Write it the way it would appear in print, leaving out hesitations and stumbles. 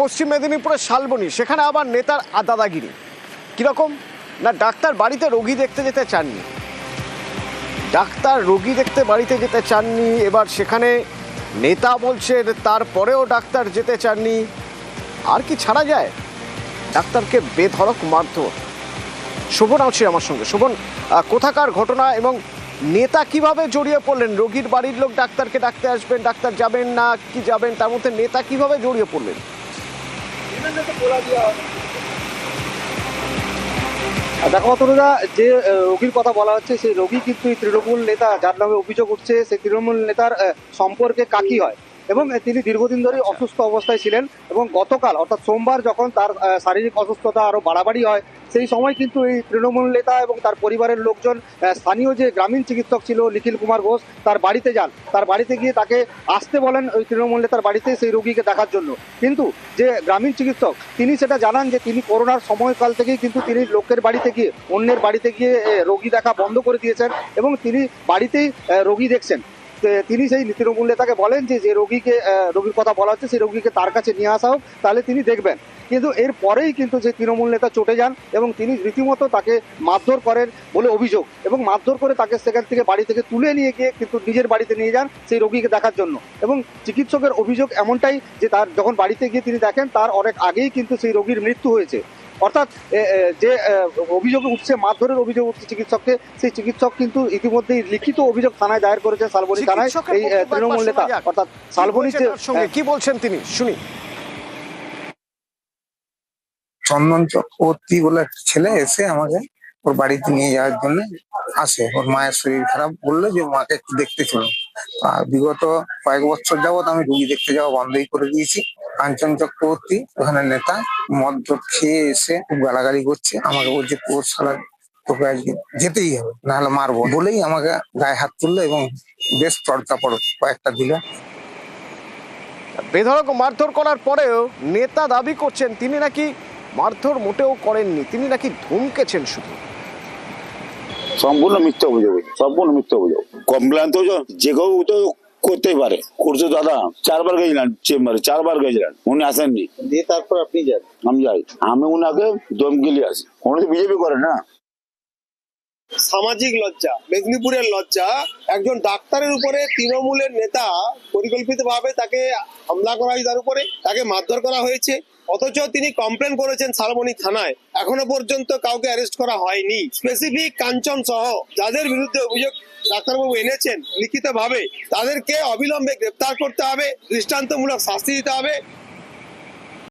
পশ্চিম মেদিনীপুরের শালবনী, সেখানে আবার নেতার দাদাগিরি কিরকম না, ডাক্তার বাড়িতে রোগী দেখতে যেতে চাননি, ডাক্তার রোগী দেখতে বাড়িতে যেতে চাননি, এবার সেখানে নেতা বলছে তারপরেও ডাক্তার যেতে চাননি। আর কি ছাড়া যায়? ডাক্তারকে বেধড়ক মারধর। শোভন আছে আমার সঙ্গে। শোভন, কোথাকার ঘটনা এবং নেতা কিভাবে জড়িয়ে পড়লেন? রোগীর বাড়ির লোক ডাক্তারকে ডাকতে আসবেন, ডাক্তার যাবেন না কি যাবেন, তার মধ্যে নেতা কিভাবে জড়িয়ে পড়লেন? দেখো অতনুরা, যে রোগীর কথা বলা হচ্ছে সেই রোগী কিন্তু তৃণমূল নেতা যার নামে অভিযোগ উঠছে, সেই তৃণমূল নেতার সম্পর্কে কাকি হয় এবং তিনি দীর্ঘদিন ধরে অসুস্থ অবস্থায় ছিলেন এবং গতকাল অর্থাৎ সোমবার যখন তার শারীরিক অসুস্থতা আরো বাড়াবাড়ি হয়, সেই সময় কিন্তু এই তৃণমূল নেতা এবং তার পরিবারের লোকজন স্থানীয় যে গ্রামীণ চিকিৎসক ছিল নিখিল কুমার ঘোষ, তার বাড়িতে যান। তার বাড়িতে গিয়ে তাকে আসতে বলেন ওই তৃণমূল নেতার বাড়িতে সেই রোগীকে দেখার জন্য। কিন্তু যে গ্রামীণ চিকিৎসক তিনি সেটা জানান যে তিনি করোনার সময়কাল থেকেই কিন্তু তিনি লোকের বাড়িতে গিয়ে, অন্যের বাড়িতে গিয়ে রোগী দেখা বন্ধ করে দিয়েছেন এবং তিনি বাড়িতেই রোগী দেখছেন। তিনি সেই তৃণমূল নেতাকে বলেন যে যে রোগীর কথা বলা হচ্ছে সেই রোগীকে তার কাছে নিয়ে আসা হোক, তাহলে তিনি দেখবেন। কিন্তু এর পরেই কিন্তু যে তৃণমূল নেতা চটে যান এবং তিনি রীতিমতো তাকে মারধর করেন বলে অভিযোগ, এবং মারধর করে তাকে সেখান থেকে বাড়ি থেকে তুলে নিয়ে গিয়ে কিন্তু নিজের বাড়িতে নিয়ে যান সেই রোগীকে দেখার জন্য। এবং চিকিৎসকের অভিযোগ এমনটাই যে তার যখন বাড়িতে গিয়ে তিনি দেখেন তার অনেক আগেই কিন্তু সেই রোগীর মৃত্যু হয়েছে। অর্থাৎ যে অভিযোগ উঠছে, মারধরের অভিযোগ উঠছে চিকিৎসককে, সেই চিকিৎসক কিন্তু ইতিমধ্যেই লিখিত অভিযোগ থানায় দায়ের করেছেন শালবনী থানায় এই তৃণমূল নেতা। অর্থাৎ শালবনীর সঙ্গে কি বলছেন তিনি, শুনি। চন্দন চক্রবর্তী বলে একটা ছেলে এসে আমাকে ওর বাড়িতে নিয়ে যাওয়ার জন্য আসে। ওর মায়ের শরীর খারাপ বললো যে মাকে একটু দেখতে চলো। আর বিগত কয়েক বছর যাবৎ আমি রুগী দেখতে যাওয়া বন্ধই করে দিয়েছি। কাঞ্চন চক্রবর্তী ওখানে নেতা মদ খেয়ে এসে খুব গালাগালি করছে আমাকে, বলছে তোর সারা তোকে আজকে যেতেই হবে, নাহলে মারবো বলেই আমাকে গায়ে হাত তুললো এবং বেশ চড়কা পড়ো কয়েকটা দিল। বেধড়ক মারধর করার পরেও নেতা দাবি করছেন তিনি নাকি মারধর মোটেও করেননি, তিনি নাকি ধমকেছেন শুধু। সম্পূর্ণ মিথ্যা অভিযোগ, সম্পূর্ণ মিথ্যা অভিযোগ। কমপ্লেন তো যে কেউ তো করতেই পারে, করছে দাদা। 4 বার গেছিলেন চেম্বারে, 4 বার গেছিলেন, উনি আসেননি। দিয়ে তারপর আপনি যান? আমি যাই, আমি উনাকে দমকিলি আসি। উনি তো বিজেপি করে না। সামাজিক লজ্জা, মেদিনীপুরের লজ্জা। একজন ডাক্তারের উপরে তৃণমূলের নেতা পরিকল্পিতভাবে তাকে হামলা করা হয়েছে, তার উপরে তাকে মারধর করা হয়েছে, অথচ তিনি কমপ্লেন করেছেন শালবনী থানায়। এখনো পর্যন্ত কাউকে অ্যারেস্ট করা হয়নি। স্পেসিফিক কাঞ্চন সহ যাদের বিরুদ্ধে অভিযোগ ডাক্তারবাবু এনেছেন লিখিত ভাবে, তাদেরকে অবিলম্বে গ্রেপ্তার করতে হবে, দৃষ্টান্তমূলক শাস্তি দিতে হবে।